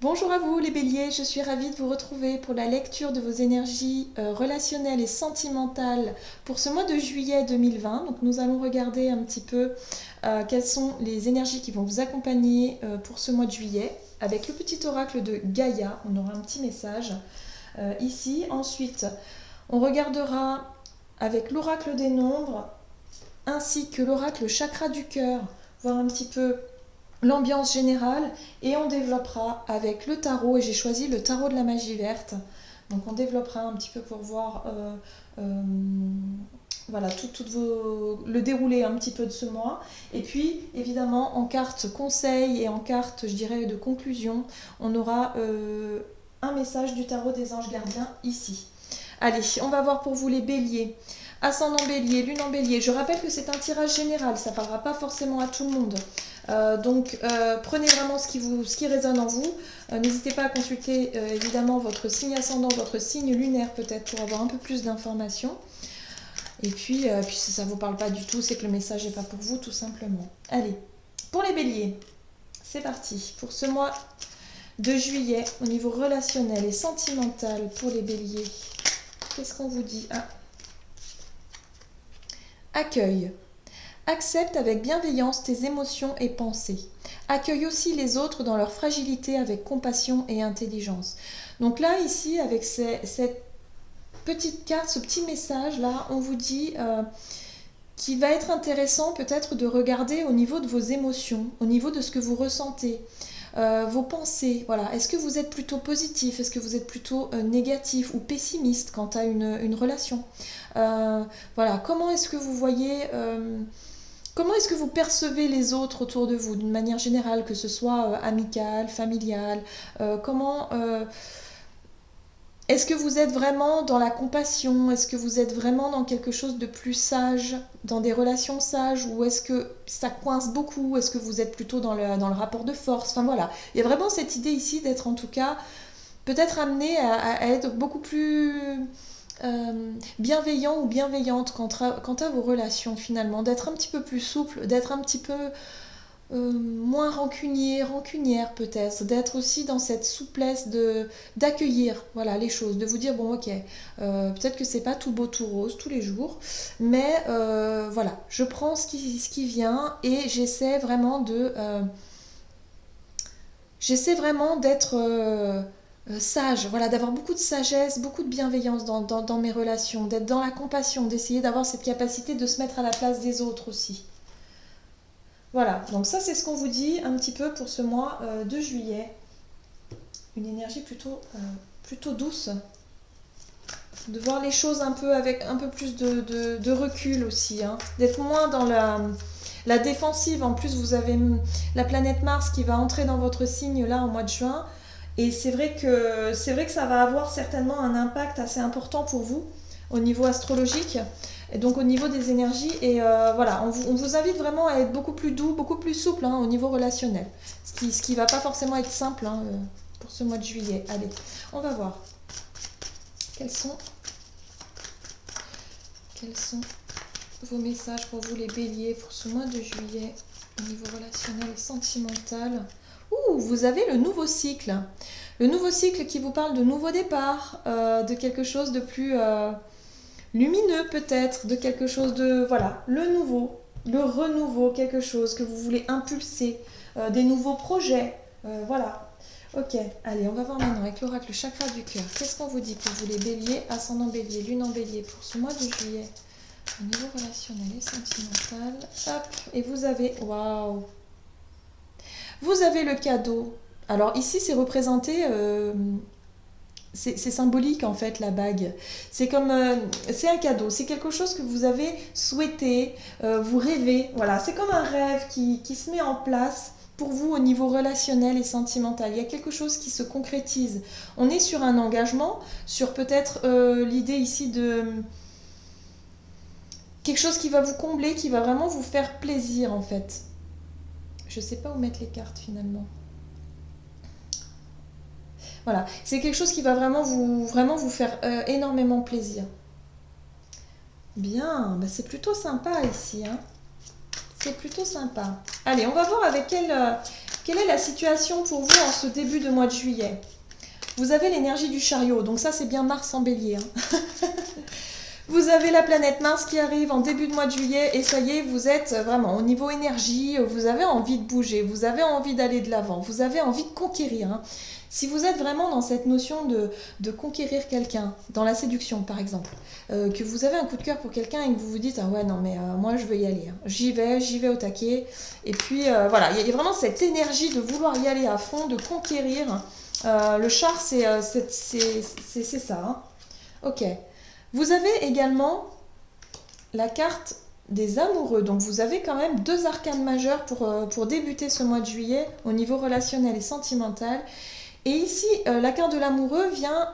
Bonjour à vous les béliers, je suis ravie de vous retrouver pour la lecture de vos énergies relationnelles et sentimentales pour ce mois de juillet 2020. Donc nous allons regarder un petit peu quelles sont les énergies qui vont vous accompagner pour ce mois de juillet. Avec le petit oracle de Gaïa, on aura un petit message ici. Ensuite, on regardera avec l'oracle des nombres ainsi que l'oracle chakra du cœur, voir un petit peu l'ambiance générale, et on développera avec le tarot, et j'ai choisi le tarot de la magie verte. Donc on développera un petit peu pour voir voilà, le déroulé un petit peu de ce mois. Et puis évidemment en carte conseil et en carte je dirais de conclusion, on aura un message du tarot des anges gardiens ici. Allez, on va voir pour vous les béliers. Ascendant bélier, lune en bélier. Je rappelle que c'est un tirage général, ça ne parlera pas forcément à tout le monde. Donc prenez vraiment ce qui résonne en vous. N'hésitez pas à consulter évidemment votre signe ascendant, votre signe lunaire peut-être pour avoir un peu plus d'informations. Et puis si ça ne vous parle pas du tout, c'est que le message n'est pas pour vous tout simplement. Allez, pour les béliers, c'est parti. Pour ce mois de juillet, au niveau relationnel et sentimental pour les béliers, qu'est-ce qu'on vous dit? Accueille. Accepte avec bienveillance tes émotions et pensées. Accueille aussi les autres dans leur fragilité avec compassion et intelligence. Donc là, ici, avec cette petite carte, ce petit message-là, on vous dit qu'il va être intéressant peut-être de regarder au niveau de vos émotions, au niveau de ce que vous ressentez. Vos pensées, voilà. Est-ce que vous êtes plutôt positif? Est-ce que vous êtes plutôt négatif ou pessimiste quant à une relation? Voilà, comment est-ce que vous voyez... Comment est-ce que vous percevez les autres autour de vous, d'une manière générale, que ce soit amical, familial comment est-ce que vous êtes vraiment dans la compassion? Est-ce que vous êtes vraiment dans quelque chose de plus sage, dans des relations sages? Ou est-ce que ça coince beaucoup? Est-ce que vous êtes plutôt dans le rapport de force? Enfin voilà, il y a vraiment cette idée ici d'être en tout cas peut-être amené à être beaucoup plus bienveillant ou bienveillante quant à vos relations finalement, d'être un petit peu plus souple, d'être un petit peu moins rancunière peut-être, d'être aussi dans cette souplesse d'accueillir voilà, les choses, de vous dire bon ok, peut-être que c'est pas tout beau tout rose tous les jours, mais voilà, je prends ce qui vient et j'essaie vraiment d'être sage, voilà, d'avoir beaucoup de sagesse, beaucoup de bienveillance dans mes relations, d'être dans la compassion, d'essayer d'avoir cette capacité de se mettre à la place des autres aussi. Voilà, donc ça c'est ce qu'on vous dit un petit peu pour ce mois de juillet. Une énergie plutôt douce. De voir les choses un peu avec un peu plus de recul aussi. Hein. D'être moins dans la défensive. En plus, vous avez la planète Mars qui va entrer dans votre signe là en mois de juin. Et c'est vrai que ça va avoir certainement un impact assez important pour vous au niveau astrologique. Et donc au niveau des énergies. Et voilà, on vous invite vraiment à être beaucoup plus doux, beaucoup plus souple hein, au niveau relationnel. Ce qui va pas forcément être simple hein, pour ce mois de juillet. Allez, on va voir. Quels sont vos messages pour vous les béliers pour ce mois de juillet au niveau relationnel et sentimental? Ouh, vous avez le nouveau cycle. Le nouveau cycle qui vous parle de nouveau départ, de quelque chose de plus lumineux peut-être, de quelque chose de... Voilà, le nouveau, le renouveau, quelque chose que vous voulez impulser, des nouveaux projets, voilà. Ok, allez, on va voir maintenant avec l'oracle chakra du cœur. Qu'est-ce qu'on vous dit pour vous les béliers, ascendant bélier, lune en bélier pour ce mois de juillet au niveau relationnel et sentimental? Hop, et vous avez... Waouh! Vous avez le cadeau. Alors ici, c'est représenté... c'est symbolique en fait la bague. C'est comme c'est un cadeau, c'est quelque chose que vous avez souhaité, vous rêvez. Voilà, c'est comme un rêve qui se met en place pour vous au niveau relationnel et sentimental. Il y a quelque chose qui se concrétise. On est sur un engagement, sur peut-être l'idée ici de quelque chose qui va vous combler, qui va vraiment vous faire plaisir en fait. Je sais pas où mettre les cartes finalement. Voilà, c'est quelque chose qui va vraiment vous faire énormément plaisir. Bien, bah c'est plutôt sympa ici. Hein. C'est plutôt sympa. Allez, on va voir avec Quelle est la situation pour vous en ce début de mois de juillet? Vous avez l'énergie du chariot, donc ça c'est bien Mars en bélier. Hein. Vous avez la planète Mars qui arrive en début de mois de juillet et ça y est, vous êtes vraiment au niveau énergie, vous avez envie de bouger, vous avez envie d'aller de l'avant, vous avez envie de conquérir. Hein. Si vous êtes vraiment dans cette notion de conquérir quelqu'un, dans la séduction par exemple, que vous avez un coup de cœur pour quelqu'un et que vous vous dites « Ah ouais, non mais moi je veux y aller, hein. J'y vais au taquet ». Et puis voilà, il y a vraiment cette énergie de vouloir y aller à fond, de conquérir. Le char, c'est ça. Hein. Ok. Vous avez également la carte des amoureux. Donc vous avez quand même 2 arcanes majeures pour débuter ce mois de juillet au niveau relationnel et sentimental. Et ici, la carte de l'amoureux vient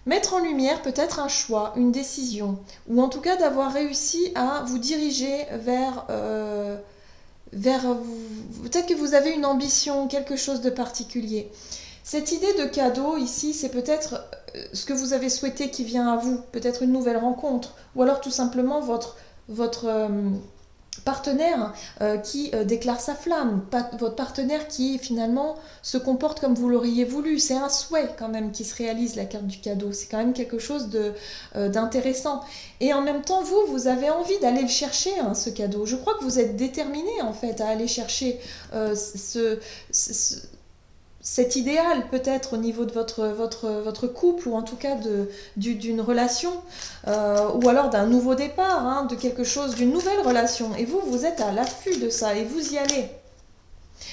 mettre en lumière peut-être un choix, une décision, ou en tout cas d'avoir réussi à vous diriger vers peut-être que vous avez une ambition, quelque chose de particulier. Cette idée de cadeau ici, c'est peut-être ce que vous avez souhaité qui vient à vous, peut-être une nouvelle rencontre, ou alors tout simplement votre partenaire qui déclare sa flamme, votre partenaire qui finalement se comporte comme vous l'auriez voulu. C'est un souhait quand même qui se réalise, la carte du cadeau. C'est quand même quelque chose d'intéressant. Et en même temps, vous avez envie d'aller le chercher, hein, ce cadeau. Je crois que vous êtes déterminé en fait à aller chercher cet idéal peut-être au niveau de votre couple, ou en tout cas d'une relation, ou alors d'un nouveau départ, hein, de quelque chose, d'une nouvelle relation. Et vous êtes à l'affût de ça et vous y allez.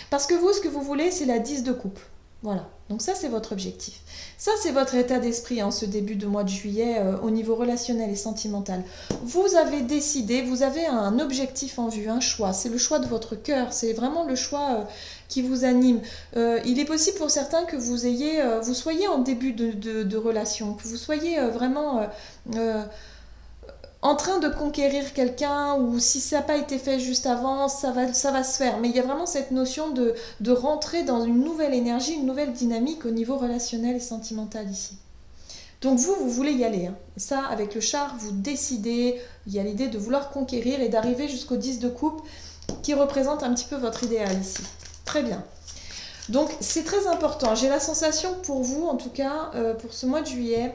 Parce que vous, ce que vous voulez, c'est la 10 de coupe. Voilà, donc ça c'est votre objectif. Ça c'est votre état d'esprit en ce début de mois de juillet au niveau relationnel et sentimental. Vous avez décidé, vous avez un objectif en vue, un choix. C'est le choix de votre cœur, c'est vraiment le choix qui vous anime. Il est possible pour certains que vous soyez en début de relation, que vous soyez vraiment en train de conquérir quelqu'un, ou si ça n'a pas été fait juste avant, ça va se faire. Mais il y a vraiment cette notion de rentrer dans une nouvelle énergie, une nouvelle dynamique au niveau relationnel et sentimental ici. Donc vous voulez y aller. Hein. Ça, avec le char, vous décidez, il y a l'idée de vouloir conquérir et d'arriver jusqu'au 10 de coupe qui représente un petit peu votre idéal ici. Très bien. Donc c'est très important. J'ai la sensation pour vous, en tout cas, pour ce mois de juillet,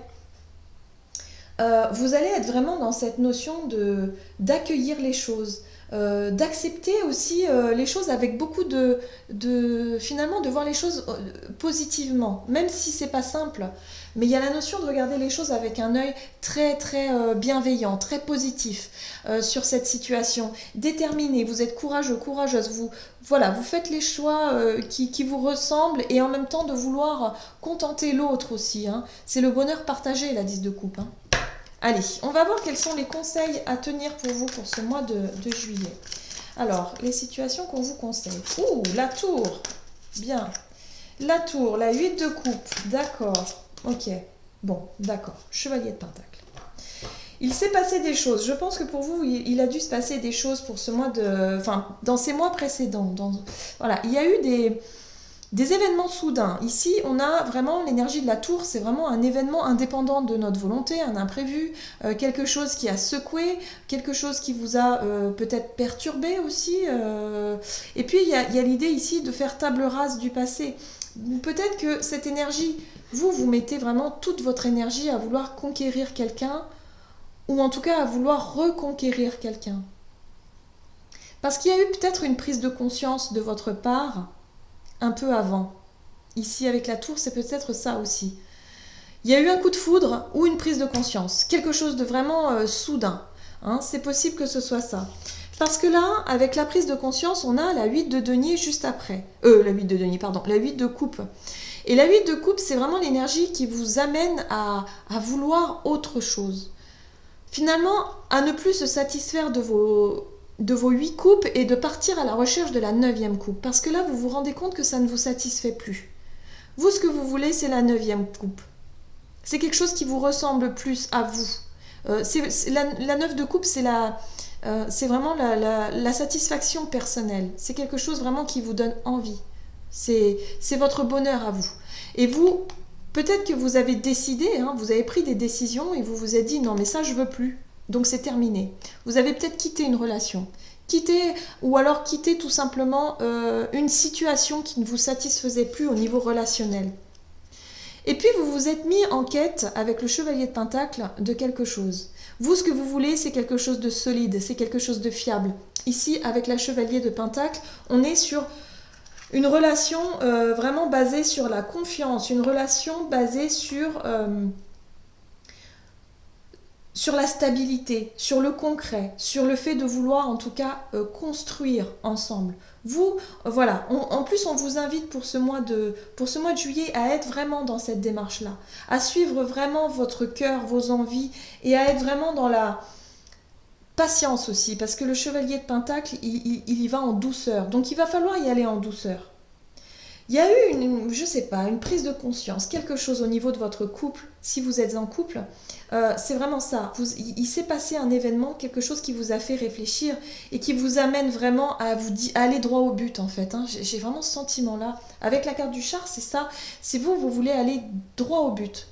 vous allez être vraiment dans cette notion d'accueillir les choses, d'accepter aussi les choses avec beaucoup finalement de voir les choses positivement, même si c'est pas simple. Mais il y a la notion de regarder les choses avec un œil très très bienveillant, très positif sur cette situation. Déterminé, vous êtes courageux, courageuse, vous faites les choix qui vous ressemblent, et en même temps de vouloir contenter l'autre aussi. Hein. C'est le bonheur partagé, la 10 de coupe. Hein. Allez, on va voir quels sont les conseils à tenir pour vous pour ce mois de juillet. Alors, les situations qu'on vous conseille. Ouh, la tour. Bien. La tour, la 8 de coupe. D'accord. Ok. Bon, d'accord. Chevalier de Pentacle. Il s'est passé des choses. Je pense que pour vous, il a dû se passer des choses pour ce mois dans ces mois précédents. Voilà, il y a eu des événements soudains. Ici, on a vraiment l'énergie de la tour, c'est vraiment un événement indépendant de notre volonté, un imprévu, quelque chose qui a secoué, quelque chose qui vous a peut-être perturbé aussi. Et puis, il y a l'idée ici de faire table rase du passé. Peut-être que cette énergie, vous mettez vraiment toute votre énergie à vouloir conquérir quelqu'un, ou en tout cas à vouloir reconquérir quelqu'un. Parce qu'il y a eu peut-être une prise de conscience de votre part, un peu avant. Ici, avec la tour, c'est peut-être ça aussi. Il y a eu un coup de foudre ou une prise de conscience. Quelque chose de vraiment soudain. Hein, c'est possible que ce soit ça. Parce que là, avec la prise de conscience, on a la 8 de denier juste après. La 8 de denier, pardon. La 8 de coupe. Et la 8 de coupe, c'est vraiment l'énergie qui vous amène à vouloir autre chose. Finalement, à ne plus se satisfaire de vos 8 coupes et de partir à la recherche de la 9e coupe. Parce que là, vous vous rendez compte que ça ne vous satisfait plus. Vous, ce que vous voulez, c'est la 9e coupe. C'est quelque chose qui vous ressemble plus à vous. La 9 de coupe, c'est vraiment la satisfaction personnelle. C'est quelque chose vraiment qui vous donne envie. C'est votre bonheur à vous. Et vous, peut-être que vous avez décidé, hein, vous avez pris des décisions et vous vous êtes dit « Non, mais ça, je veux plus ». Donc c'est terminé. Vous avez peut-être quitté une relation. Quitter, ou alors quitter tout simplement une situation qui ne vous satisfaisait plus au niveau relationnel. Et puis vous vous êtes mis en quête avec le chevalier de Pentacle de quelque chose. Vous, ce que vous voulez, c'est quelque chose de solide, c'est quelque chose de fiable. Ici, avec la chevalier de Pentacle, on est sur une relation vraiment basée sur la confiance, une relation basée sur la stabilité, sur le concret, sur le fait de vouloir en tout cas construire ensemble. Vous, voilà, en plus on vous invite pour ce mois de juillet à être vraiment dans cette démarche-là, à suivre vraiment votre cœur, vos envies et à être vraiment dans la patience aussi, parce que le chevalier de Pentacle, il y va en douceur, donc il va falloir y aller en douceur. Il y a eu je sais pas, une prise de conscience, quelque chose au niveau de votre couple, si vous êtes en couple, c'est vraiment ça. Il s'est passé un événement, quelque chose qui vous a fait réfléchir et qui vous amène vraiment à aller droit au but en fait. Hein. J'ai vraiment ce sentiment-là. Avec la carte du char, c'est ça. C'est vous voulez aller droit au but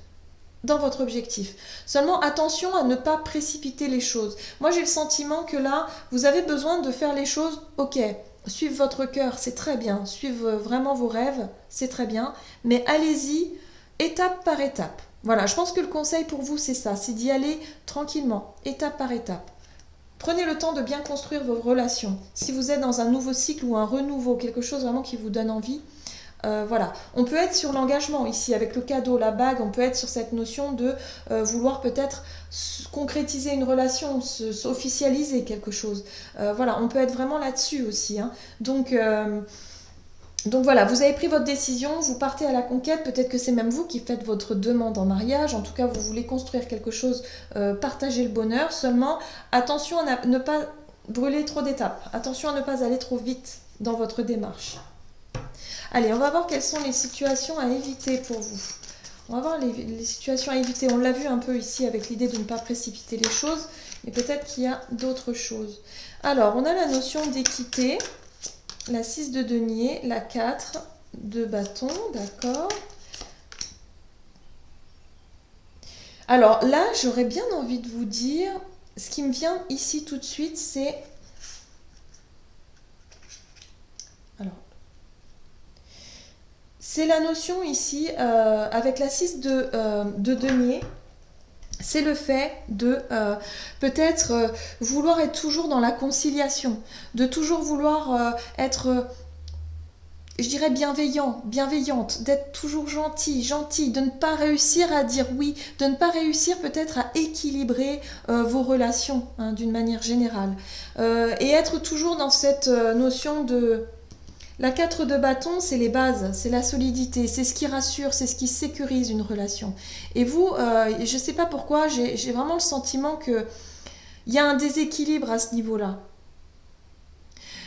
dans votre objectif. Seulement attention à ne pas précipiter les choses. Moi j'ai le sentiment que là, vous avez besoin de faire les choses, ok. Suivre votre cœur, c'est très bien. Suivre vraiment vos rêves, c'est très bien. Mais allez-y étape par étape. Voilà, je pense que le conseil pour vous, c'est ça. C'est d'y aller tranquillement, étape par étape. Prenez le temps de bien construire vos relations. Si vous êtes dans un nouveau cycle ou un renouveau, quelque chose vraiment qui vous donne envie, voilà. On peut être sur l'engagement ici, avec le cadeau, la bague, on peut être sur cette notion de vouloir peut-être concrétiser une relation, s'officialiser quelque chose. Voilà, on peut être vraiment là-dessus aussi. Hein. Donc voilà, vous avez pris votre décision, vous partez à la conquête, peut-être que c'est même vous qui faites votre demande en mariage, en tout cas vous voulez construire quelque chose, partager le bonheur, seulement attention à ne pas brûler trop d'étapes, attention à ne pas aller trop vite dans votre démarche. Allez, on va voir quelles sont les situations à éviter pour vous. On va voir les situations à éviter. On l'a vu un peu ici avec l'idée de ne pas précipiter les choses, mais peut-être qu'il y a d'autres choses. Alors, on a la notion d'équité, la 6 de denier, la 4 de bâton, d'accord. Alors là, j'aurais bien envie de vous dire, ce qui me vient ici tout de suite, c'est... C'est la notion ici, avec la 6 de denier, c'est le fait de peut-être vouloir être toujours dans la conciliation, de toujours vouloir être, je dirais, bienveillante, d'être toujours gentille, de ne pas réussir à dire oui, de ne pas réussir peut-être à équilibrer vos relations hein, d'une manière générale. Et être toujours dans cette notion de... La 4 de bâton, c'est les bases, c'est la solidité, c'est ce qui rassure, c'est ce qui sécurise une relation. Et vous, je ne sais pas pourquoi, j'ai vraiment le sentiment qu'il y a un déséquilibre à ce niveau-là.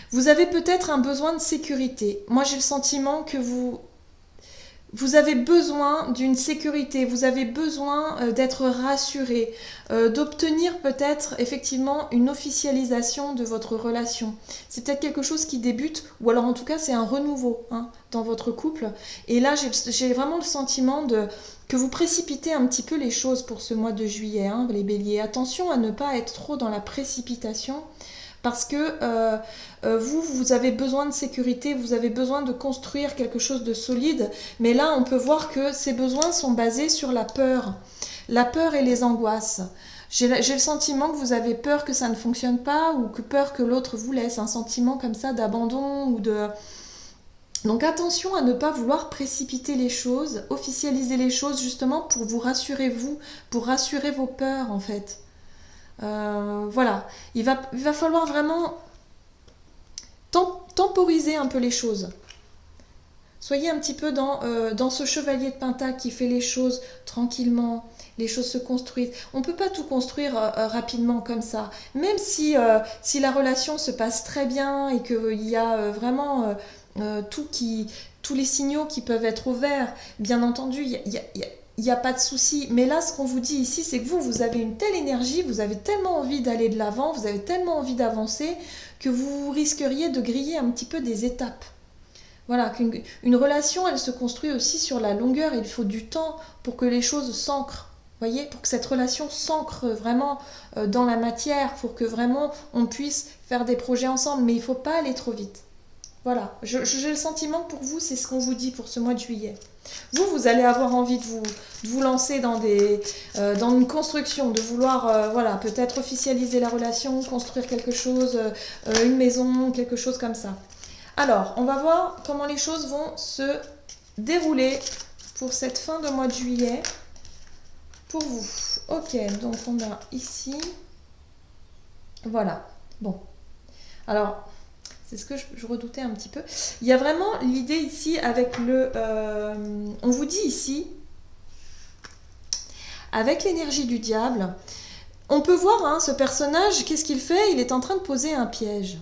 Vous avez peut-être un besoin de sécurité. Moi, j'ai le sentiment que vous avez besoin d'une sécurité, vous avez besoin d'être rassuré, d'obtenir peut-être effectivement une officialisation de votre relation. C'est peut-être quelque chose qui débute, ou alors en tout cas c'est un renouveau hein, dans votre couple. Et là j'ai vraiment le sentiment que vous précipitez un petit peu les choses pour ce mois de juillet, hein, les béliers. Attention à ne pas être trop dans la précipitation. Parce que vous avez besoin de sécurité, vous avez besoin de construire quelque chose de solide. Mais là, on peut voir que ces besoins sont basés sur la peur et les angoisses. J'ai le sentiment que vous avez peur que ça ne fonctionne pas ou que peur que l'autre vous laisse. Un sentiment comme ça d'abandon ou de... Donc attention à ne pas vouloir précipiter les choses, officialiser les choses justement pour vous rassurer vous, pour rassurer vos peurs en fait. Voilà, il va falloir vraiment temporiser un peu les choses. Soyez un petit peu dans ce chevalier de Pentacle qui fait les choses tranquillement, les choses se construisent. On ne peut pas tout construire rapidement comme ça. Même si la relation se passe très bien et qu'il y a vraiment tous les signaux qui peuvent être au vert, bien entendu, il n'y a pas de souci. Mais là, ce qu'on vous dit ici, c'est que vous avez une telle énergie, vous avez tellement envie d'aller de l'avant, vous avez tellement envie d'avancer, que vous risqueriez de griller un petit peu des étapes. Voilà, qu'une relation, elle se construit aussi sur la longueur. Il faut du temps pour que les choses s'ancrent. Voyez, pour que cette relation s'ancre vraiment dans la matière, pour que vraiment on puisse faire des projets ensemble, mais il ne faut pas aller trop vite. Voilà, j'ai le sentiment que pour vous, c'est ce qu'on vous dit pour ce mois de juillet. Vous allez avoir envie de vous lancer dans une construction, de vouloir voilà, peut-être officialiser la relation, construire quelque chose, une maison, quelque chose comme ça. Alors, on va voir comment les choses vont se dérouler pour cette fin de mois de juillet. Pour vous. Ok, donc on a ici. Voilà. Bon. Alors, c'est ce que je redoutais un petit peu. Il y a vraiment l'idée ici avec le... on vous dit ici, avec l'énergie du diable, on peut voir hein, ce personnage, qu'est-ce qu'il fait? Il est en train de poser un piège.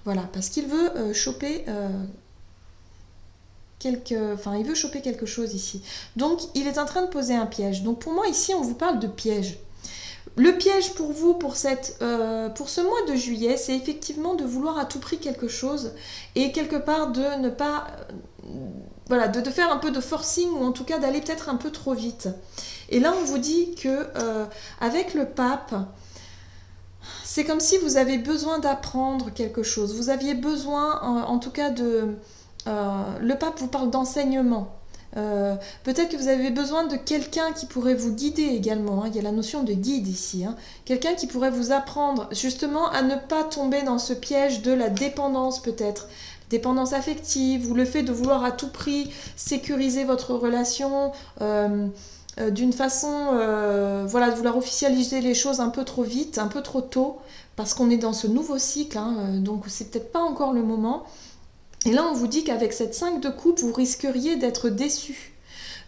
Voilà, parce qu'il veut choper... il veut choper quelque chose ici. Donc, il est en train de poser un piège. Donc, pour moi, ici, on vous parle de piège. Le piège pour vous, pour ce mois de juillet, c'est effectivement de vouloir à tout prix quelque chose et quelque part de ne pas... voilà, de faire un peu de forcing ou en tout cas d'aller peut-être un peu trop vite. Et là, on vous dit que avec le pape, c'est comme si vous avez besoin d'apprendre quelque chose. Vous aviez besoin, en tout cas, de... le pape vous parle d'enseignement. Peut-être que vous avez besoin de quelqu'un qui pourrait vous guider également. Hein. Il y a la notion de guide ici. Hein. Quelqu'un qui pourrait vous apprendre justement à ne pas tomber dans ce piège de la dépendance peut-être. Dépendance affective ou le fait de vouloir à tout prix sécuriser votre relation d'une façon, voilà, de vouloir officialiser les choses un peu trop vite, un peu trop tôt, parce qu'on est dans ce nouveau cycle. Hein, donc c'est peut-être pas encore le moment. Et là, on vous dit qu'avec cette 5 de coupe, vous risqueriez d'être déçu.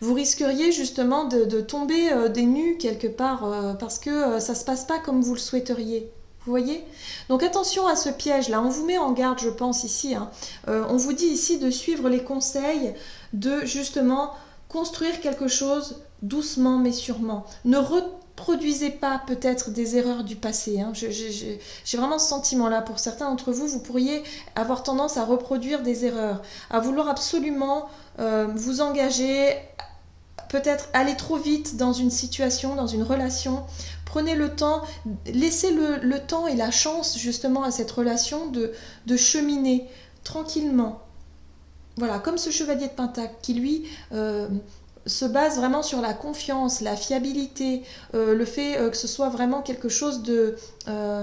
Vous risqueriez justement de tomber des nues quelque part parce que ça ne se passe pas comme vous le souhaiteriez. Vous voyez? Donc attention à ce piège-là. On vous met en garde, je pense, ici. Hein. On vous dit ici de suivre les conseils de justement construire quelque chose doucement mais sûrement. Ne reproduisez pas peut-être des erreurs du passé. Hein. J'ai vraiment ce sentiment-là. Pour certains d'entre vous, vous pourriez avoir tendance à reproduire des erreurs, à vouloir absolument vous engager, peut-être aller trop vite dans une situation, dans une relation. Prenez le temps, laissez le temps et la chance justement à cette relation de cheminer tranquillement. Voilà, comme ce chevalier de Pentacle qui lui... se base vraiment sur la confiance, la fiabilité, le fait que ce soit vraiment quelque chose de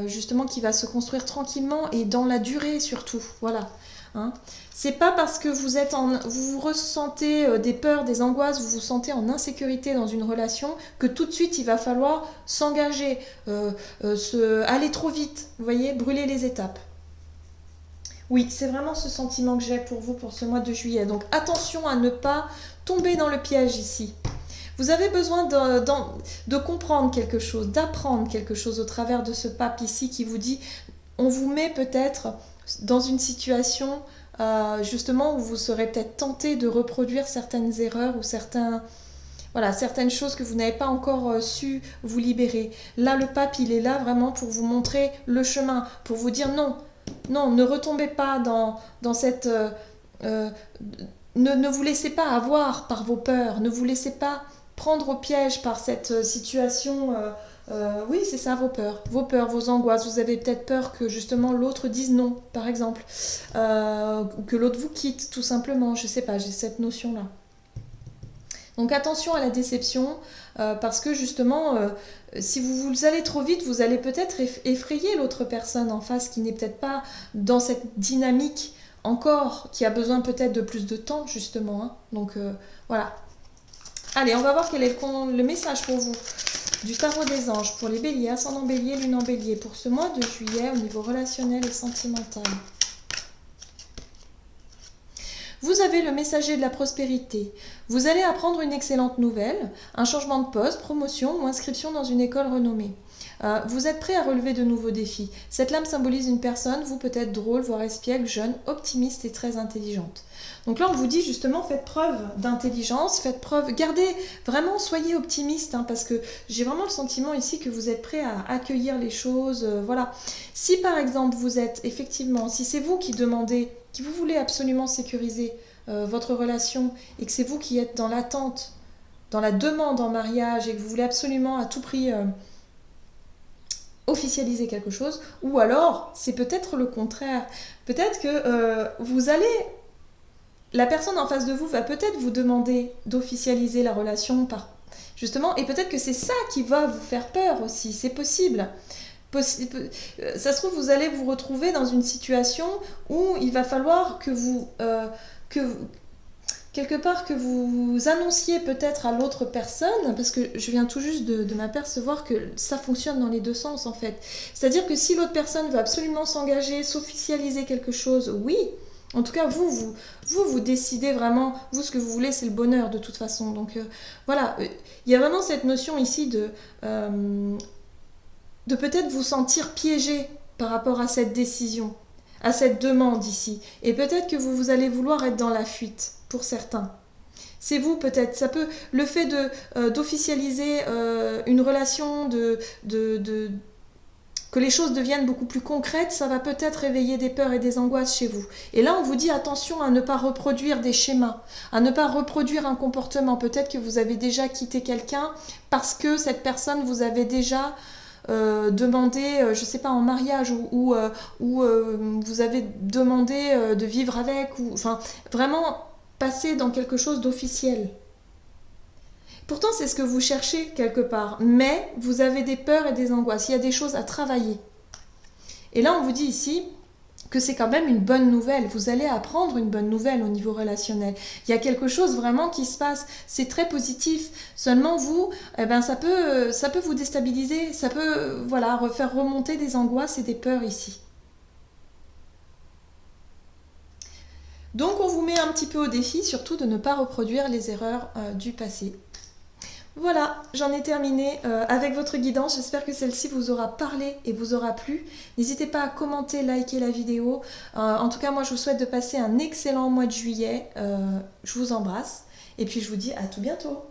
justement qui va se construire tranquillement et dans la durée surtout. Voilà. Hein. C'est pas parce que vous ressentez des peurs, des angoisses, vous vous sentez en insécurité dans une relation que tout de suite il va falloir s'engager, aller trop vite. Vous voyez, brûler les étapes. Oui, c'est vraiment ce sentiment que j'ai pour vous pour ce mois de juillet. Donc attention à ne pas tomber dans le piège ici. Vous avez besoin de comprendre quelque chose, d'apprendre quelque chose au travers de ce pape ici qui vous dit, on vous met peut-être dans une situation justement où vous serez peut-être tenté de reproduire certaines erreurs ou certaines choses que vous n'avez pas encore su vous libérer. Là, le pape, il est là vraiment pour vous montrer le chemin, pour vous dire non. Non, ne retombez pas dans cette... ne vous laissez pas avoir par vos peurs, ne vous laissez pas prendre au piège par cette situation. Oui, c'est ça, vos peurs, vos angoisses. Vous avez peut-être peur que justement l'autre dise non, par exemple, ou que l'autre vous quitte, tout simplement. Je sais pas, j'ai cette notion-là. Donc attention à la déception, parce que justement, si vous allez trop vite, vous allez peut-être effrayer l'autre personne en face qui n'est peut-être pas dans cette dynamique encore, qui a besoin peut-être de plus de temps justement. Hein. Donc voilà. Allez, on va voir quel est le message pour vous du tarot des anges, pour les béliers, ascendant bélier, lune en bélier, pour ce mois de juillet au niveau relationnel et sentimental. Vous avez le messager de la prospérité. Vous allez apprendre une excellente nouvelle, un changement de poste, promotion ou inscription dans une école renommée. Vous êtes prêt à relever de nouveaux défis. Cette lame symbolise une personne, vous peut-être drôle, voire espiègle, jeune, optimiste et très intelligente. Donc là, on vous dit justement, faites preuve d'intelligence, faites preuve, gardez, vraiment, soyez optimiste, hein, parce que j'ai vraiment le sentiment ici que vous êtes prêt à accueillir les choses, voilà. Si par exemple, vous êtes, effectivement, si c'est vous qui demandez, qui vous voulez absolument sécuriser votre relation, et que c'est vous qui êtes dans l'attente dans la demande en mariage et que vous voulez absolument à tout prix officialiser quelque chose, ou alors c'est peut-être le contraire. Peut-être que vous allez... La personne en face de vous va peut-être vous demander d'officialiser la relation par... Justement, et peut-être que c'est ça qui va vous faire peur aussi, c'est possible. Ça se trouve, vous allez vous retrouver dans une situation où il va falloir que quelque part que vous annonciez peut-être à l'autre personne, parce que je viens tout juste de m'apercevoir que ça fonctionne dans les deux sens en fait. C'est-à-dire que si l'autre personne veut absolument s'engager, s'officialiser quelque chose, oui. En tout cas, vous décidez vraiment, vous ce que vous voulez, c'est le bonheur de toute façon. Donc voilà, il y a vraiment cette notion ici de peut-être vous sentir piégé par rapport à cette décision, à cette demande ici. Et peut-être que vous allez vouloir être dans la fuite, pour certains. C'est vous peut-être, ça peut, le fait d'officialiser une relation, que les choses deviennent beaucoup plus concrètes, ça va peut-être réveiller des peurs et des angoisses chez vous. Et là, on vous dit attention à ne pas reproduire des schémas, à ne pas reproduire un comportement. Peut-être que vous avez déjà quitté quelqu'un parce que cette personne vous avait déjà demandé, je ne sais pas, en mariage ou vous avez demandé de vivre avec, ou enfin, vraiment passer dans quelque chose d'officiel. Pourtant, c'est ce que vous cherchez quelque part, mais vous avez des peurs et des angoisses, il y a des choses à travailler. Et là, on vous dit ici que c'est quand même une bonne nouvelle, vous allez apprendre une bonne nouvelle au niveau relationnel. Il y a quelque chose vraiment qui se passe, c'est très positif, seulement vous, eh ben, ça peut vous déstabiliser, ça peut voilà, faire remonter des angoisses et des peurs ici. Donc on vous met un petit peu au défi, surtout de ne pas reproduire les erreurs du passé. Voilà, j'en ai terminé avec votre guidance. J'espère que celle-ci vous aura parlé et vous aura plu. N'hésitez pas à commenter, liker la vidéo. En tout cas, moi, je vous souhaite de passer un excellent mois de juillet. Je vous embrasse et puis je vous dis à tout bientôt.